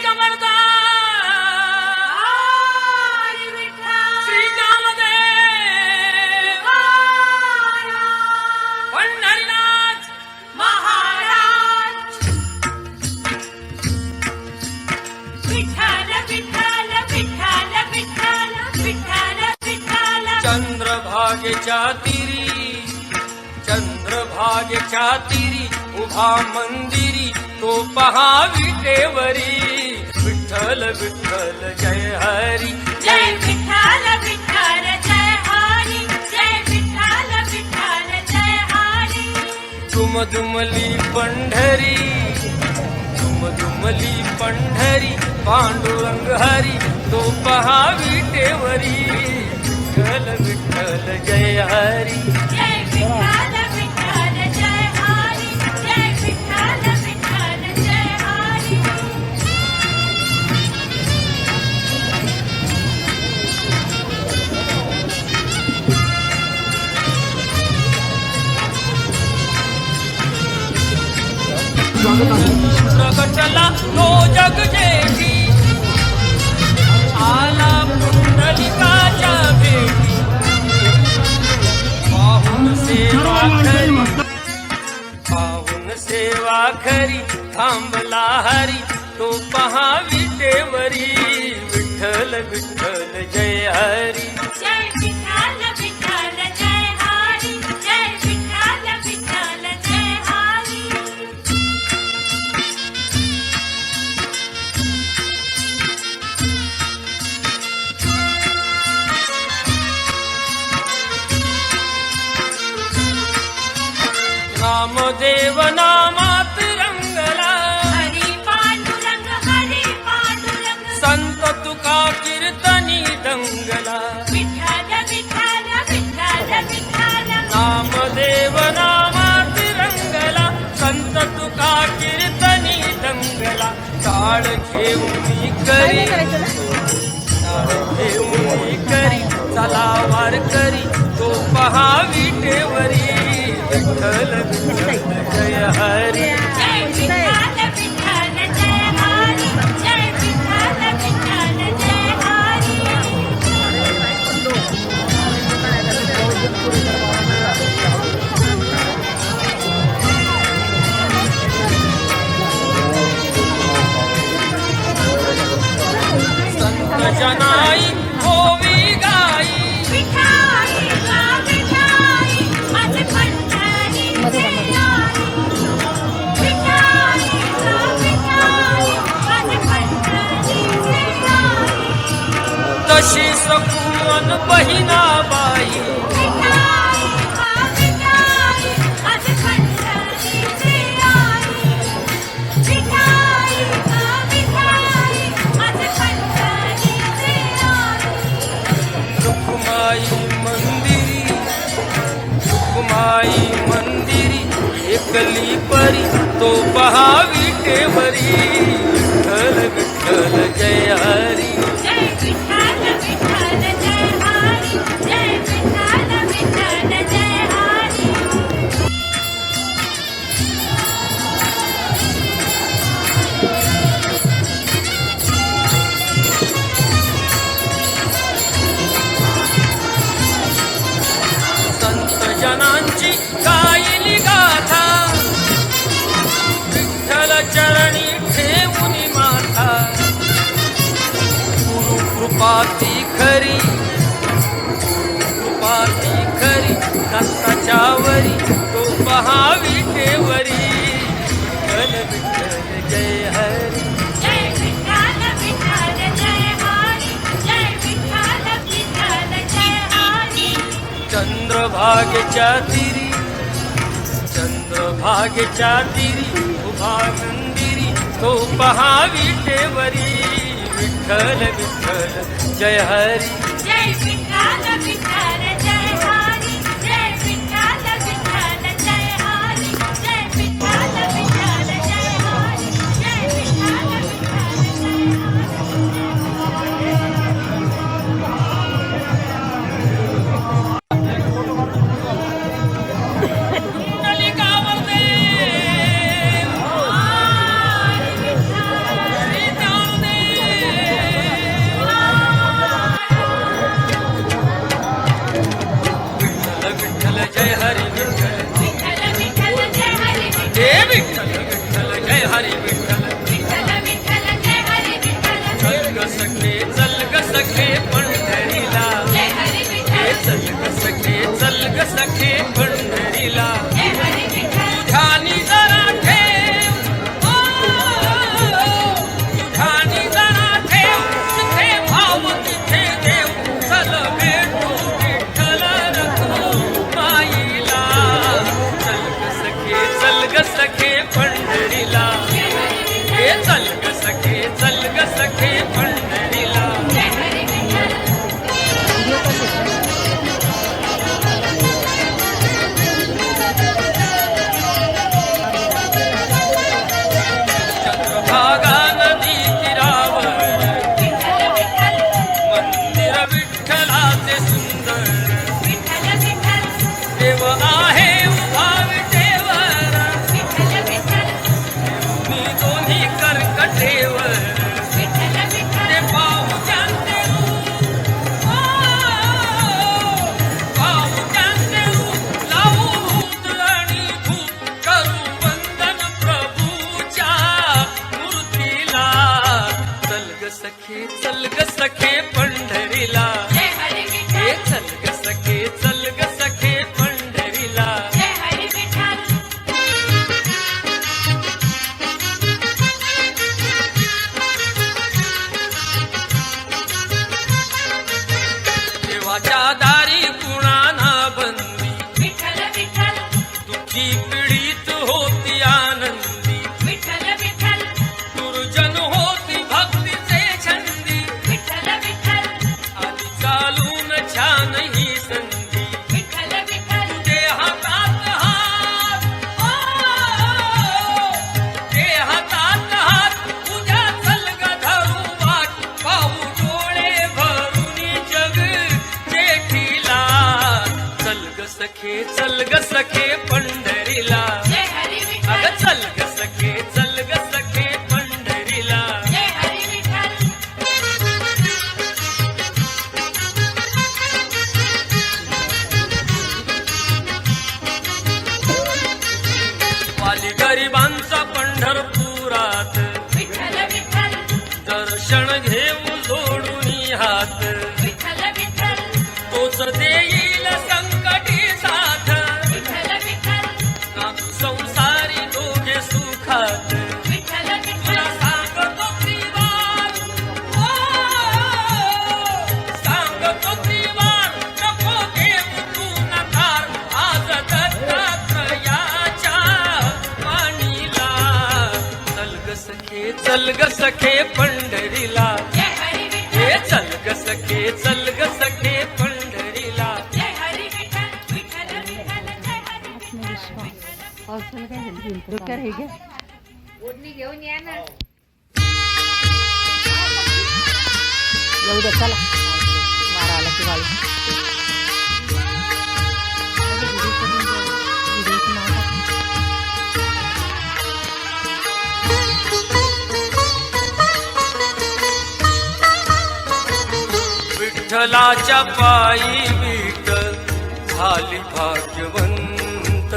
कमळदा श्री कामदेव पंढरीनाथ महाराज विठ्ठल विठ्ठल विठ्ठल विठ्ठल विठ्ठल विठ्ठल चंद्रभागेच्या तीरी उभा मंदिरी तो पहा विटेवरी विठ्ठल विठ्ठल जय हरी जय विठ्ठल विठ्ठल जय हरी जय विठ्ठल विठ्ठल जय हरी दुमदुमली पंढरी पांडुरंग हरी तो पहा विटेवरी विठ्ठल विठ्ठल जय हरी जय विठ्ठल विठ्ठल जय हरी जय विठ्ठल विठ्ठल जय हरी प्रगटला तो जग जेठी आला पुंडलिकाच्या भेटी पाहून सेवा खरी थांबला हरी तो पहा विटेवरी विठ्ठल विठ्ठल जय हरी जय विठ्ठल विठ्ठल जय हरी जय विठ्ठल विठ्ठल जय हरी नामदेव नामात रंगला हरी पांडुरंग संत तुका कीर्तनी दंगला विठ्ठल विठ्ठल विठ्ठल विठ्ठल नामदेव नामात रंगला संत तुका कीर्तनी दंगला टाळ घेऊन करी चला वार करी तो पहा विटेवरी विठ्ठल विठ्ठल जय हरी जय विठ्ठल विठ्ठल जय हरी जय विठ्ठल विठ्ठल जय हरी संत जनाई होवी गाई विठाई गा विठाई माझे पंढरी विठाई गा विठाई माझे पंढरी तशी सखुवन बहिणाबाई विठाई गा विठाई माझे पंढरी विठाई गा विठाई माझे पंढरी रुक्माई मंदिरी एकली परी तो पहा विटेवरी विठ्ठल विठ्ठल जय हरी जय विठ्ठल विठ्ठल जय हरी जय विठ्ठल विठ्ठल जय हरी संत जनांची गायली गाथा विठ्ठल चरणी ठेवून माथा गुरु कृपाती खरी दत्ताच्या वरी तो पहा विटेवरी विठ्ठल विठ्ठल जय हरी जय विठ्ठल विठ्ठल जय हरी जय विठ्ठल विठ्ठल जय हरी चंद्रभागेच्या तीरी उभा मंदिरी तो पहा विटेवरी विठ्ठल विठ्ठल जय हरी जय विठ्ठल विठ्ठल जय हरी जय विठ्ठल विठ्ठल जय हरी जय विठ्ठल विठ्ठल जय हरी जय विठ्ठल विठ्ठल जय पुंडलिकावरदेव हरी विठ्ठल श्री ज्ञानदेव चल ग सखे पंढरीला जय हरी विठ्ठल तुझ्यानी जरा ठेव तुझ्यानी जरा ठेव जिथे भाव तिथे देव चल भेटू विठ्ठल रखुमाईला चल ग सखे पंढरीला हे चल ग सखे पंढरीला जय हरी विठ्ठल चंद्रभागा नदी तीरावर विठ्ठल विठ्ठल मंदिर विठ्ठलाचे सुंदर विठ्ठल विठ्ठल देव आहे उभा विटेवर विठ्ठल विठ्ठल मी दोन्ही कर्कटेवर विठ्ठल विठ्ठल ते पाहू त्यांचे रूप पाहू त्यांचे रूप लावू धूत आणि धूप करू वंदन प्रभूच्या मूर्तीला चल ग सखे पंढरीला जय हरी हे विठ्ठल चल ग सखे पंढरीला जय हरी विठ्ठल देवाच्या दारी कुणाना बंदी विठ्ठल विठ्ठल दुःखी पीडित होती आनंदी विठ्ठल विठ्ठल दुर्जन होती भक्तीचे छंदी विठ्ठल विठ्ठल आली चालून छान ही संधी विठ्ठल विठ्ठल तुझे हातात हात ते हातात हात तुझ्या चल ग धरू वाट पाहू डोळे भरून जग जेठीला चल ग सखे पंढरीला जय हरी अग विठ्ठल चल ग सखे पंढरीला जय हरी विठ्ठल वाली गरिबांचा पंढरपुरात विठ्ठल विठ्ठल दर्शन घेऊ जोडून हात विठ्ठल विठ्ठल तोच देईल संकटी साथ विठ्ठल विठ्ठल नाम संसारी दोघे सुखात विठ्ठल तुला विठ्ठल सांगतो त्रिवार सांगतो त्रिवार नको घेऊ तू नकार आज दत्तात्रयाच्या वाणीला चल ग सखे पंढरीला जय हरी हे विठ्ठल चल ग सखे पंढरीला जय हरी विठ्ठल विठ्ठल विठ्ठल जय हरी पावसाला काय झालं डोक्यावर हे घ्या ओढणी घेऊन या ना येऊ द्या चला वारा आला की वाळू व्हिडिओचं नाव टाक. विठ्ठलाच्या पायी विठ्ठल झाली भाग्यवंत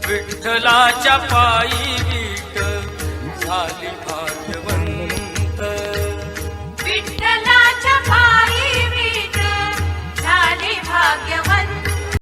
विठ्ठलाच्या पायी विठ्ठल झाली भाग्यवंत